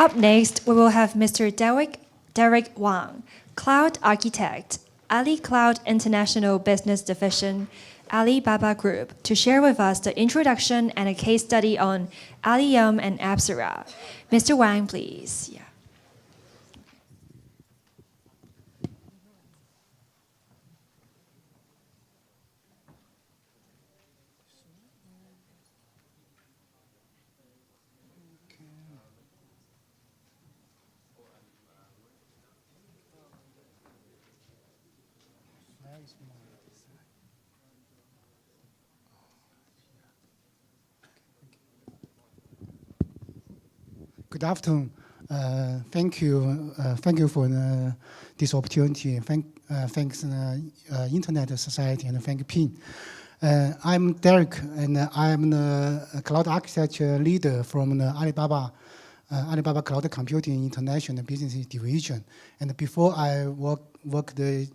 Up next, we will have Mr. Derek Wang, Cloud Architect, AliCloud International Business Division, Alibaba Group, to share with us the introduction and a case study on Aliyun and Apsara. Mr. Wang, please. Yeah. Good afternoon. Thank you for this opportunity. Thanks Internet Society and thank PIN. I'm Derek, and I'm the cloud architecture leader from the Alibaba Cloud Computing International Business Division. And before I work in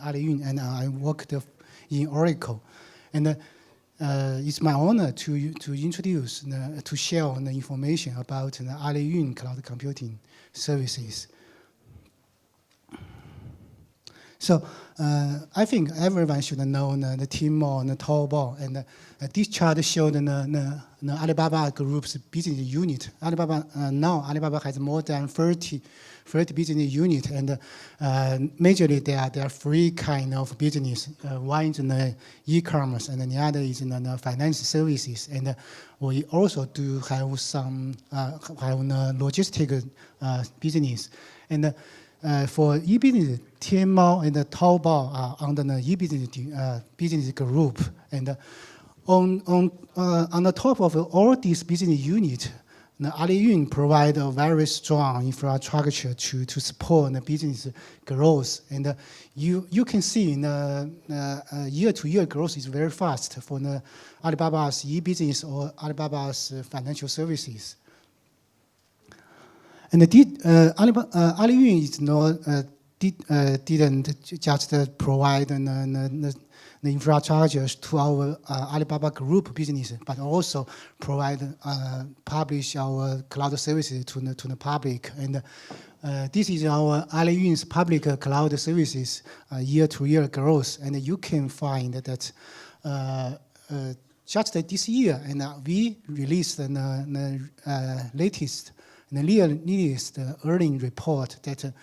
Aliyun, and I worked in Oracle. And it's my honor to introduce, to share the information about the Aliyun cloud computing services. So I think everyone should know the Tmall and the Taobao, and this chart shows the Alibaba Group's business unit. Now Alibaba has more than 30 business units, and majorly there are three kind of business. One is in the e-commerce, and the other is in the financial services. And we also do have some logistic business. And for e-business, Tmall and Taobao are under the e-business group. And on the top of all these business units, the Aliyun provide a very strong infrastructure to support the business growth. And you can see the year-to-year growth is very fast for the Alibaba's e-business or Alibaba's financial services. And Aliyun is didn't just provide the infrastructure to our Alibaba Group business, but also publish our cloud services to the public. And this is our Aliyun's public cloud services year-to-year growth. And you can find that just this year, and we released the latest earnings report that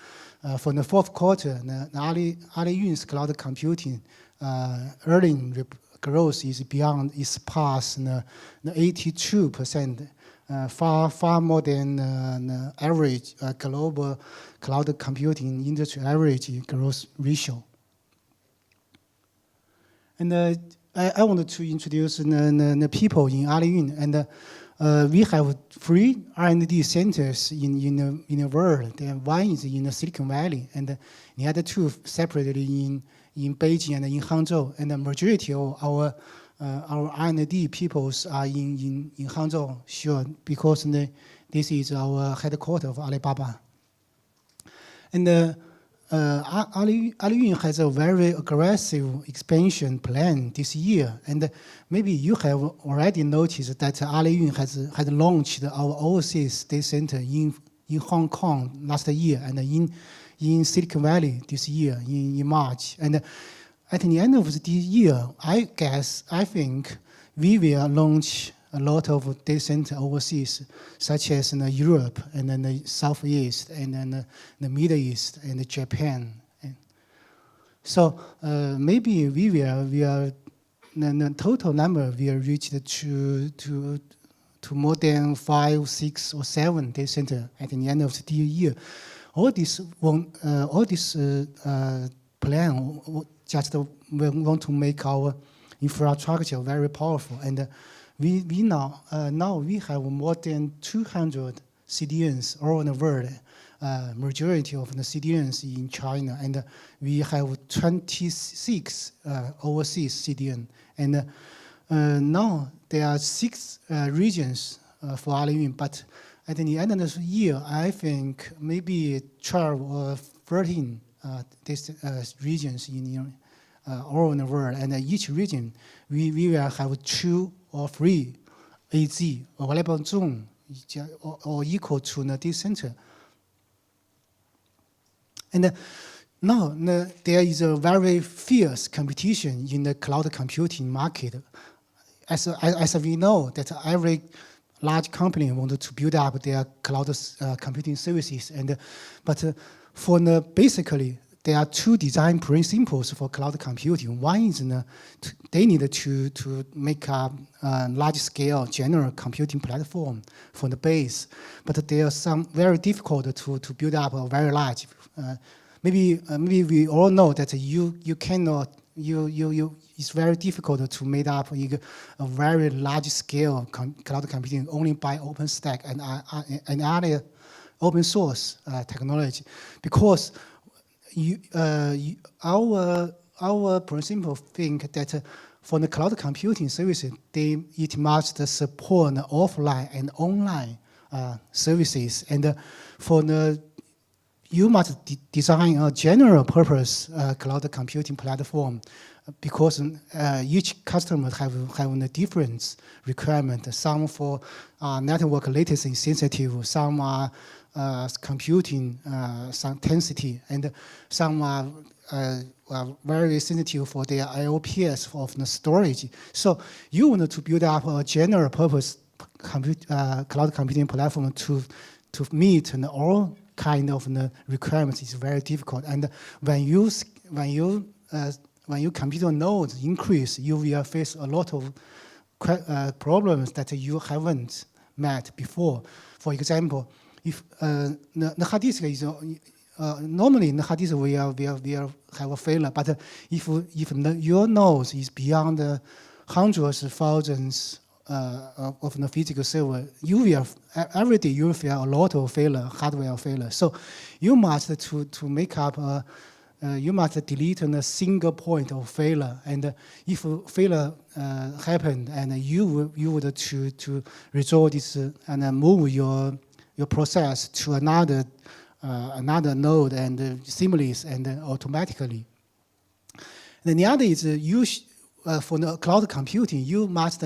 for the fourth quarter, Aliyun's cloud computing earnings growth is past the 82%, far more than the average global cloud computing industry average growth ratio. And I wanted to introduce the people in Aliyun, and we have 3 R&D centers in the world. One is in the Silicon Valley, and the other 2 separately in Beijing and in Hangzhou. And the majority of our R&D peoples are in Hangzhou, sure, because this is our headquarters of Alibaba. And Aliyun has a very aggressive expansion plan this year, and maybe you have already noticed that Aliyun has launched our overseas data center in Hong Kong last year, and in Silicon Valley this year in March. And at the end of this year, I think we will launch a lot of data center overseas, such as in Europe, and then the Southeast, and then the Middle East, and Japan. And so maybe the total number will reach to more than 5, 6, or 7 data centers at the end of the year. All this plan just want to make our infrastructure very powerful. And we now we have more than 200 CDNs all over the world. Majority of the CDNs in China, and we have 26 overseas CDN. And now there are 6 regions for Aliyun, but at the end of the year, I think maybe 12 or 13 regions in all over the world. And each region, we will have 2 or 3 AZ, available zone, or equal to the data center. And now there is a very fierce competition in the cloud computing market. As we know that every large company wanted to build up their cloud computing services, but basically there are two design principles for cloud computing. One is they need to make a large-scale general computing platform for the base, but they are some very difficult to build up a very large. Maybe we all know that you cannot. It's very difficult to make up a very large-scale cloud computing only by OpenStack and other open source technology, because our principle think that for the cloud computing services, it must support the offline and online services, and you must design a general purpose cloud computing platform, because each customer have a different requirement. Some for network latency sensitive, some are computing some density, and some are very sensitive for their IOPS of the storage. So you want to build up a general purpose cloud computing platform to meet all kind of requirements is very difficult. And when your computer nodes increase, you will face a lot of problems that you haven't met before. For example, if the hard disk is normally the hard disk will have a failure, but if your node is beyond hundreds of thousands of the physical server, every day you will feel a lot of hardware failure. So you must to make up you must delete a single point of failure, and if failure happened, and you would to resolve this and move your process to another node and seamless and automatically. And the other is for the cloud computing, you must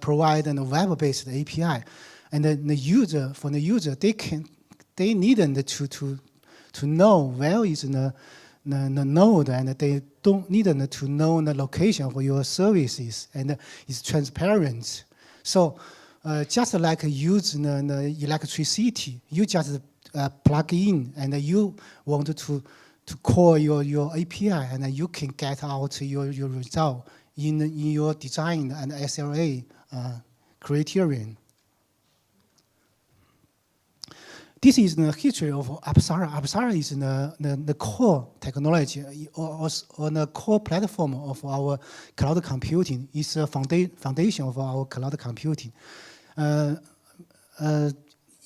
provide a web-based API, and the user they need to know where is the node, and they don't need to know the location of your services, and it's transparent. So just like using the electricity, you just plug in, and you want to call your API, and you can get out your result in your design and SLA criterion. This is the history of Apsara. Apsara is the core technology or the core platform of our cloud computing. It's a foundation of our cloud computing.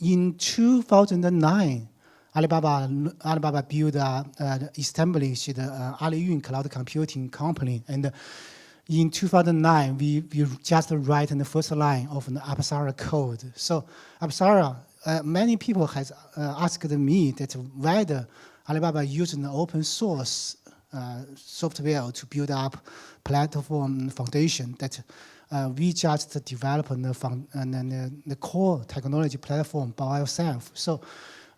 In 2009, Alibaba built, established Aliyun cloud computing company, and in 2009 we just write the first line of the Apsara code. So Apsara. Many people has asked me that whether Alibaba using the open source software to build up platform foundation, that we just develop the core technology platform by ourselves. So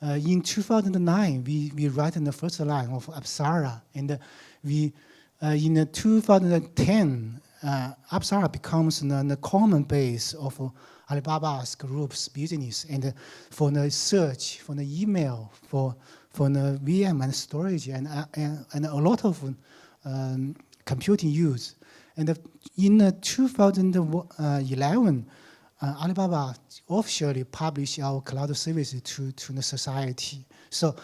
in 2009, we write the first line of Apsara, and in 2010, Apsara becomes the common base of Alibaba's group's business, and for the search, for the email, for the VM and storage, and a lot of computing use. And in 2011, Alibaba officially published our cloud services to the society. So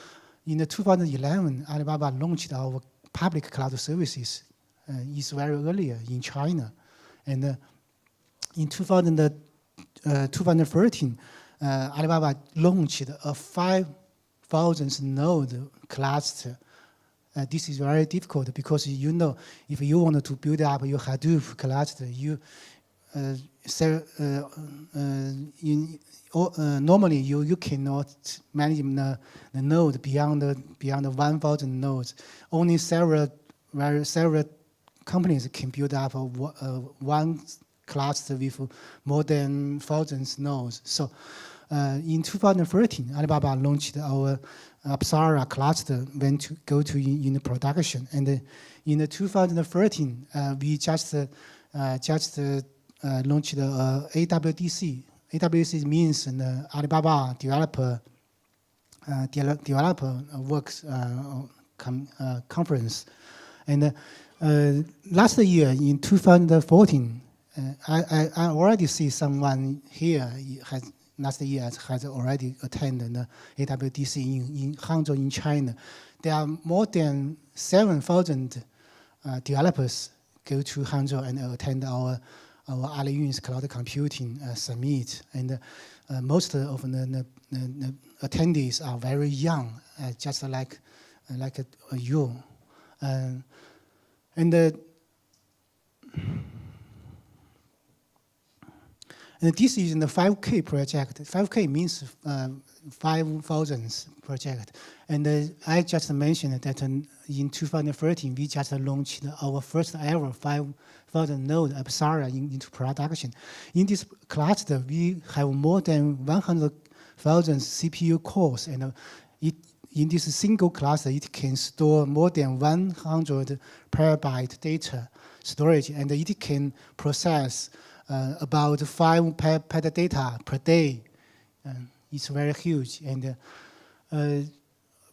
in 2011, Alibaba launched our public cloud services. It's very earlier in China, and in 2013, Alibaba launched a 5,000 node cluster. This is very difficult because if you want to build up your Hadoop cluster, normally you cannot manage the node beyond 1,000 nodes. Only several companies can build up one cluster with more than thousands nodes. So in 2013, Alibaba launched our Apsara cluster went to go to in production. And in 2013, we just launched AWDC. AWDC means an Alibaba developer works conference. And last year in 2014, I already see someone here last year has already attended the AWDC in Hangzhou in China. There are more than 7,000 developers go to Hangzhou and attend our Aliyun's cloud computing summit. And most of the attendees are very young, just like you. And this is in the 5K project. 5K means 5,000 project. And I just mentioned that in 2013, we just launched our first ever 5,000 node Apsara into production. In this cluster, we have more than 100,000 CPU cores. And in this single cluster, it can store more than 100 petabyte data storage, and it can process about 5 petadata per day. It's very huge. And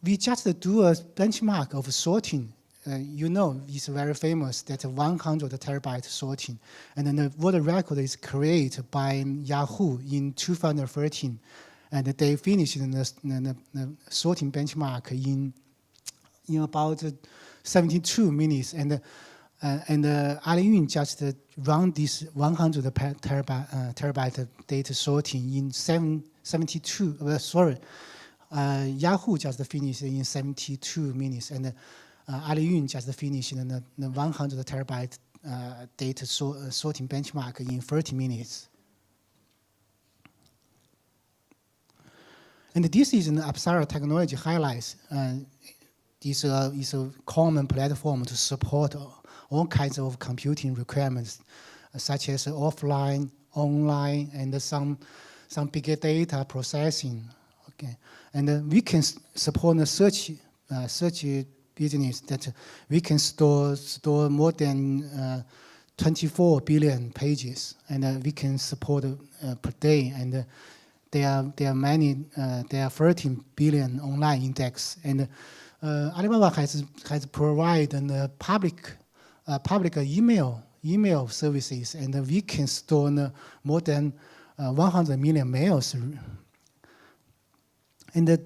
we just do a benchmark of sorting. It's very famous, that 100 terabyte sorting. And then the world record is created by Yahoo in 2013. And they finished the sorting benchmark in about 72 minutes. And Aliyun just run this 100 terabyte data sorting in 72. Yahoo just finished in 72 minutes, and Aliyun just finished the 100 terabyte data sorting benchmark in 30 minutes. And this is an Apsara technology highlights. This is a common platform to support all kinds of computing requirements, such as offline, online, and some big data processing. Okay, and we can support the search business that we can store more than 24 billion pages, and we can support per day. And there are 13 billion online index. And Alibaba has provided a public email services, and we can store more than 100 million mails. And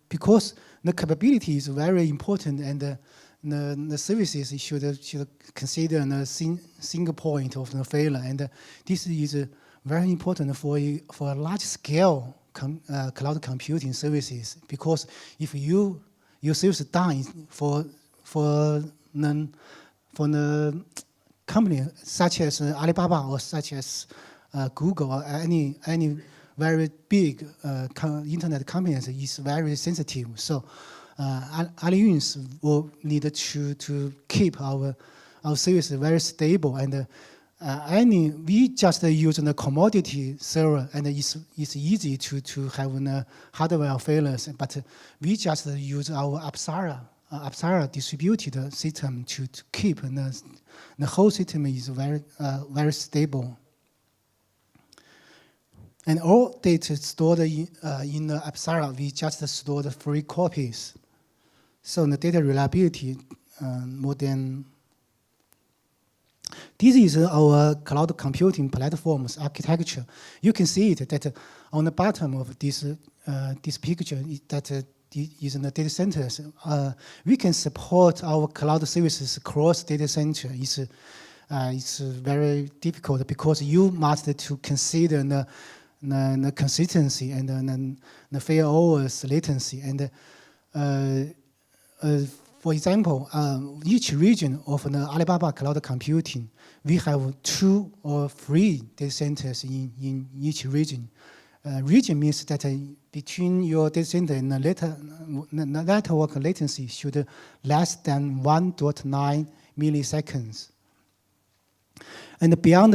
because the capability is very important, and the services should consider a single point of the failure. And this is very important for a large scale cloud computing services, because if your service down for the company such as Alibaba or such as Google or any very big internet companies, is very sensitive. So Aliyun will need to keep our service very stable. And we just use the commodity server, and it's easy to have hardware failures. But we just use our Apsara distributed system to keep the whole system is very stable. And all data stored in the Apsara, we just store the free copies. So the data reliability more than. This is our cloud computing platform's architecture. You can see it that on the bottom of this picture that is in the data centers. We can support our cloud services across data center. It's very difficult because you must to consider the consistency and the failovers latency. And for example, each region of the Alibaba cloud computing, we have 2 or 3 data centers in each region. Region means that between your data center and the network latency should less than 1.9 milliseconds. And beyond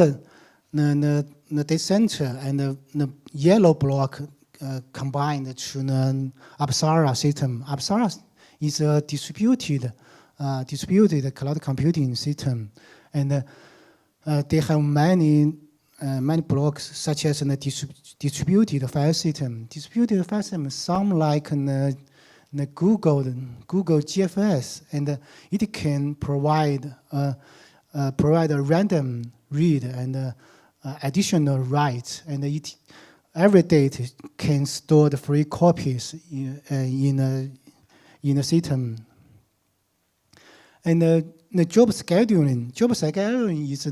the data center and the yellow block combined to the Apsara system. Apsara is a distributed cloud computing system, and they have many blocks, such as the distributed file system. Distributed file system sound like the Google GFS, and it can provide a random read and additional write, and every data can store the free copies in a system. And the job scheduling is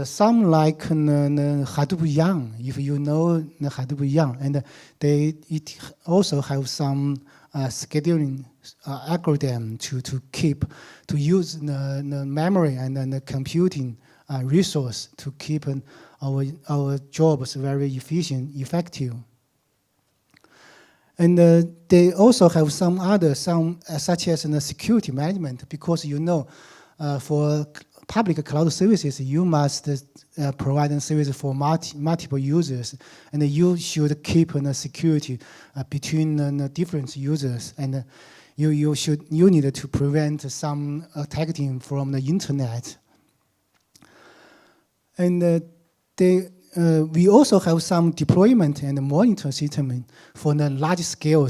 some like Hadoop Yang, if you know the Hadoop Yang, and it also have some scheduling algorithm to use the memory and the computing resource to keep our jobs very efficient, effective. And they also have some such as the security management, because for public cloud services, you must provide a service for multiple users, and you should keep the security between the different users, and you need to prevent some attacking from the internet. And we also have some deployment and monitor system for the large scale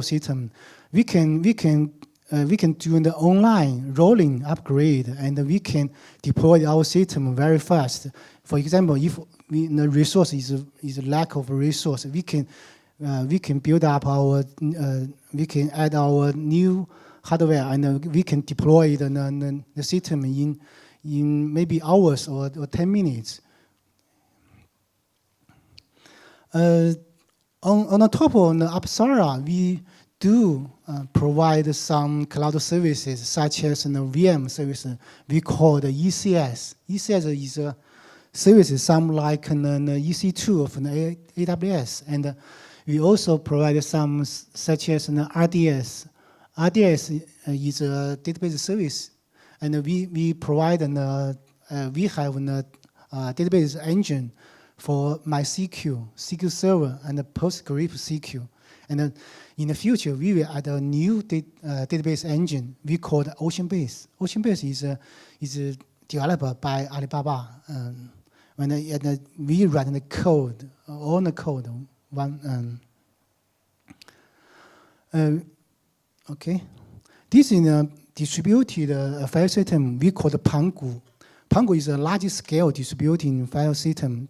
system. We can do the online rolling upgrade, and we can deploy our system very fast. For example, if the resource is lack of resource, we can build up we can add our new hardware, and we can deploy the system in maybe hours or 10 minutes. On the top of the Apsara, we do provide some cloud services, such as the VM service we call the ECS. ECS is a service some like the EC2 of the AWS, and we also provide some such as the RDS. RDS is a database service, and we provide we have a database engine for MySQL, SQL Server, and PostgreSQL. And in the future, we will add a new database engine we call OceanBase. OceanBase is developed by Alibaba. When we write the code, all the code, okay. This is a distributed file system we call the Pangu. Pangu is a large-scale distributing file system.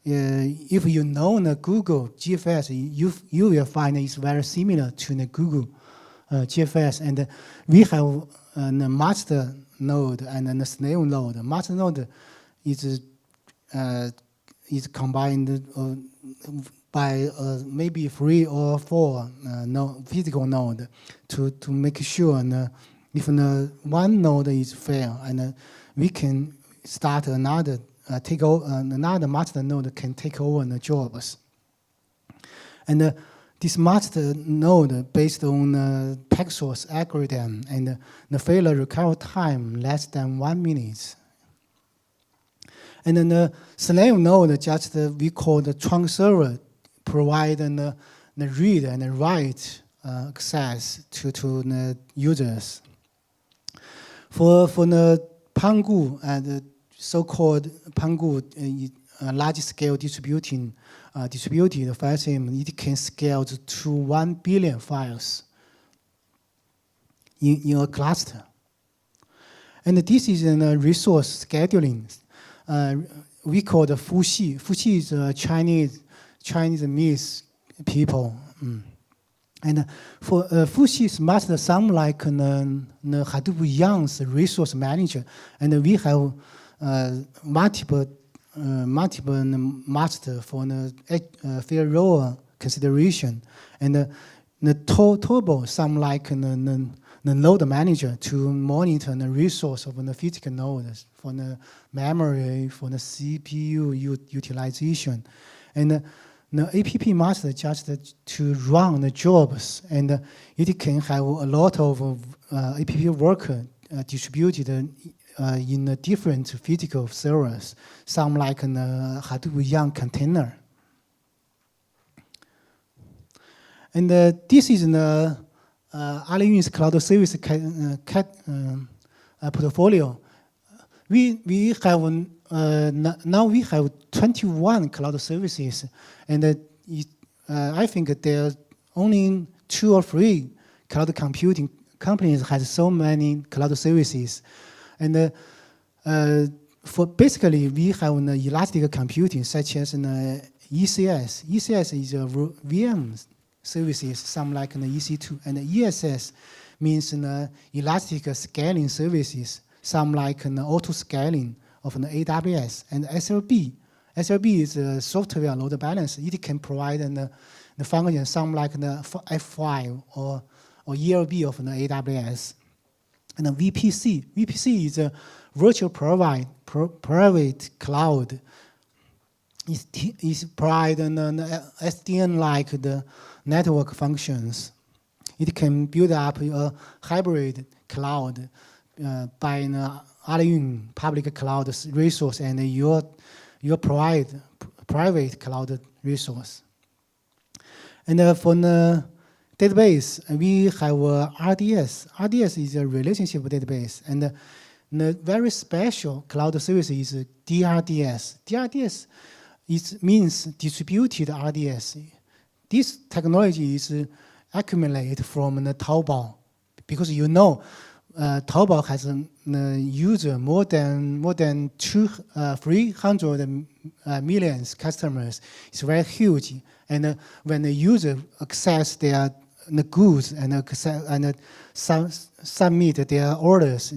If you know the Google GFS, you will find it's very similar to the Google GFS. And we have the master node and the slave node. Master node is combined by maybe 3 or 4 physical node to make sure if one node is fail, and we can start another another master node can take over the jobs. And this master node based on the packet source algorithm, and the failure recovery time less than 1 minute. And then the slave node just we call the trunk server, provide the read and the write access to the users. For the Pangu and so-called Pangu large-scale distributed file system, it can scale to 1 billion files in a cluster. And this is a resource scheduling. We call the Fuxi. Fuxi is Chinese myth people. And for Fuxi's master sound like the Hadoop Yang's resource manager, and we have multiple master for the fair row consideration, and the Turbo sound like the node manager to monitor the resource of the physical nodes for the memory, for the CPU utilization, and the APP master just to run the jobs, and it can have a lot of APP worker distributed in different physical servers, some like a Hadoop Yang container. And this is the Aliyun's cloud service portfolio. We have now we have 21 cloud services, and I think there are only 2 or 3 cloud computing companies has so many cloud services. And for basically, we have an elastic computing such as an ECS. ECS is a VM services, some like an EC2. And ESS means an elastic scaling services, some like an auto scaling of an AWS. And SLB. SLB is a software load balance. It can provide the function, some like the F5 or ELB of an AWS. And VPC. VPC is a virtual private cloud. It provides an SDN-like the network functions. It can build up a hybrid cloud by an Aliyun public cloud resource, and you provide private cloud resource. And for the database, we have RDS. RDS is a relationship database, and the very special cloud service is DRDS. DRDS means distributed RDS. This technology is accumulated from the Taobao, because Taobao has a user more than 300 million customers. It's very huge, and when the user access the goods and submit their orders,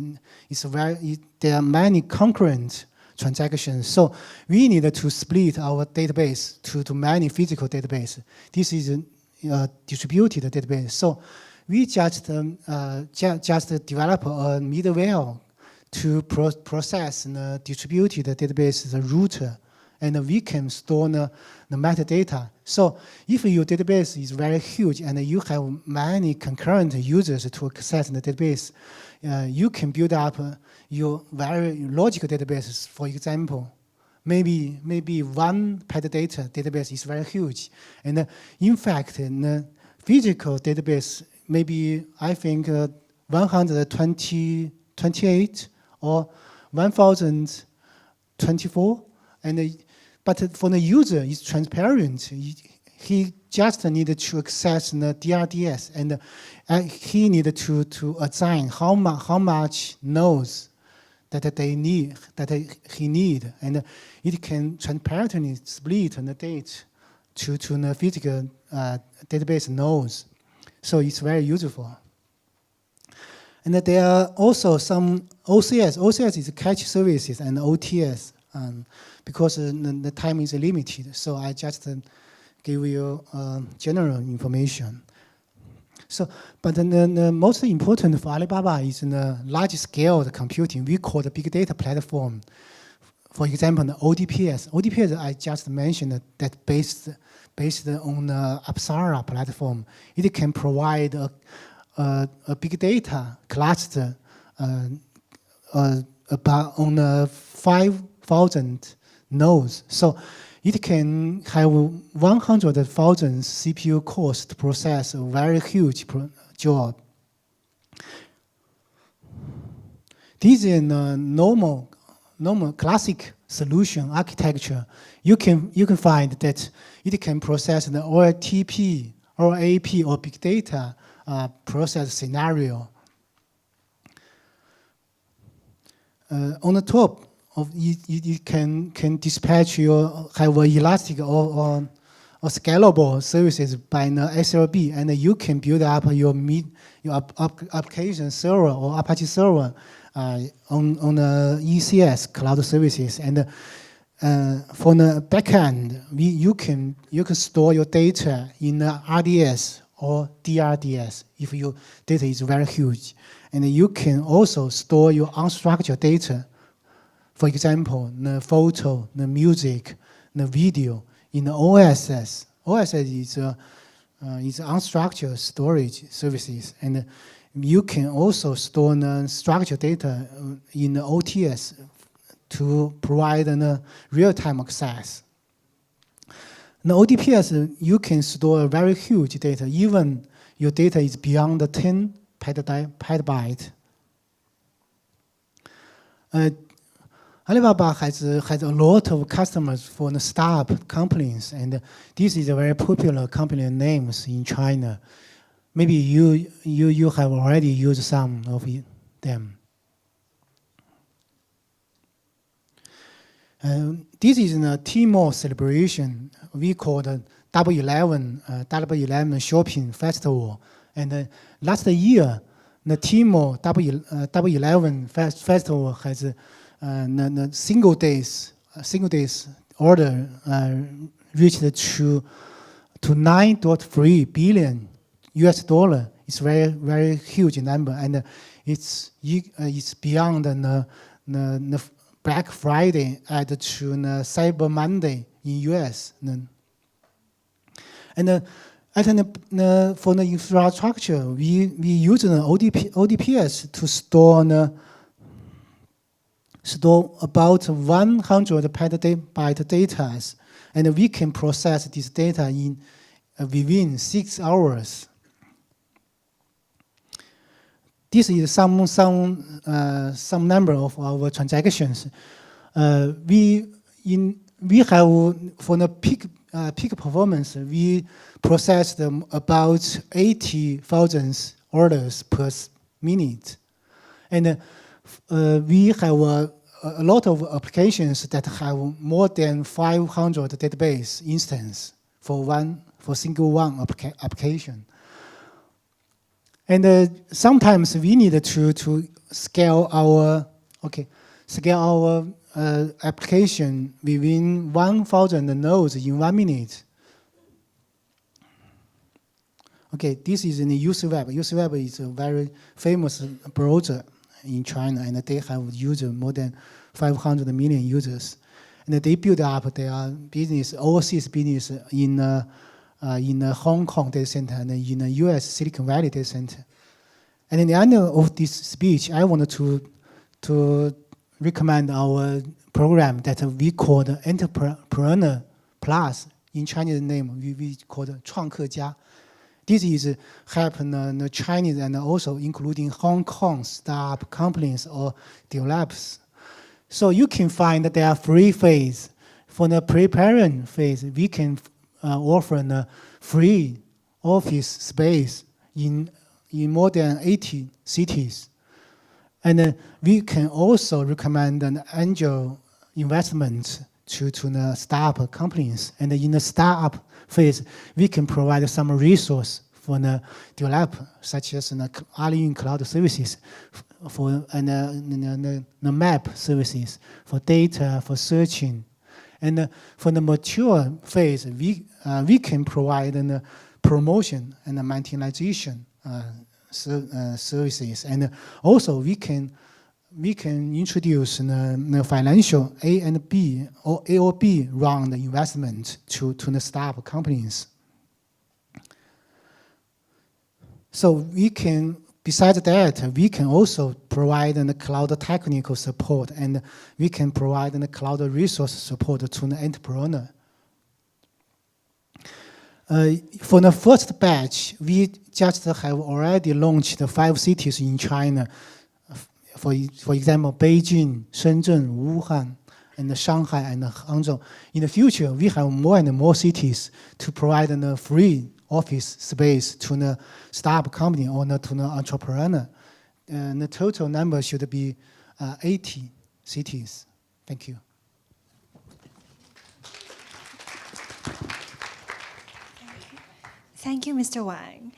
there are many concurrent transactions. So we need to split our database to many physical databases. This is a distributed database. So we just develop a middleware to process the distributed database, the router, and we can store the metadata. So if your database is very huge and you have many concurrent users to access the database, you can build up your very logical databases. For example, maybe one petadata database is very huge. And in fact, the physical database, maybe I think 128 or 1024. But for the user, it's transparent. He just needed to access the DRDS, and he needed to assign how much nodes that he need, and it can transparently split the data to the physical database nodes. So it's very useful. And there are also some OCS. OCS is cache services and OTS, because the time is limited. So I just give you general information. So, but the most important for Alibaba is the large-scale computing. We call the big data platform. For example, the ODPS. ODPS I just mentioned that based on the Apsara platform. It can provide a big data cluster about on 5,000 nodes. So it can have 100,000 CPU cores to process a very huge job. This is a normal classic solution architecture. You can find that it can process the OLTP or AP or big data process scenario. On the top of it can dispatch have elastic or scalable services by the SLB, and you can build up your application server or Apache server on the ECS cloud services. And for the backend, you can store your data in the RDS or DRDS if your data is very huge. And you can also store your unstructured data. For example, the photo, the music, the video in the OSS. OSS is unstructured storage services, and you can also store structured data in the OTS to provide real-time access. In the ODPS, you can store very huge data, even your data is beyond the 10 petabyte. Alibaba has a lot of customers for the startup companies, and this is a very popular company names in China. Maybe you have already used some of them. This is a Tmall celebration. We call the W11 Shopping Festival. And last year, the Tmall W11 Festival has the single days order reached to $9.3 billion US dollar. It's very huge number, and it's beyond the Black Friday and to Cyber Monday in US. And for the infrastructure, we use the ODPS to store about 100 petabyte data, and we can process this data within 6 hours. This is some number of our transactions. We have for the peak performance, we processed about 80,000 orders per minute, and we have a lot of applications that have more than 500 database instances for single one application. And sometimes we need to scale our application within 1,000 nodes in 1 minute. Okay, this is in the UCWeb. UCWeb is a very famous browser in China, and they have users more than 500 million users. And they build up their business, overseas business in the Hong Kong data center and in the US Silicon Valley data center. And in the end of this speech, I wanted to recommend our program that we call the Entrepreneur Plus. In Chinese name, we call it 创客家. This is helping the Chinese and also including Hong Kong startup companies or developers. So you can find that there are free phase. For the preparing phase, we can offer a free office space in more than 80 cities. And we can also recommend an angel investment to the startup companies. And in the startup phase, we can provide some resource for the developer, such as the Aliyun cloud services, and the map services, for data, for searching. And for the mature phase, we can provide the promotion and the monetization services. And also we can introduce the financial A and B or A or B round investment to the startup companies. So we can, besides that, we can also provide the cloud technical support, and we can provide the cloud resource support to the entrepreneur. For the first batch, we just have already launched 5 cities in China. For example, Beijing, Shenzhen, Wuhan, and Shanghai and Hangzhou. In the future, we have more and more cities to provide a free office space to the startup company or to the entrepreneur. And the total number should be 80 cities. Thank you. Thank you, Mr. Wang.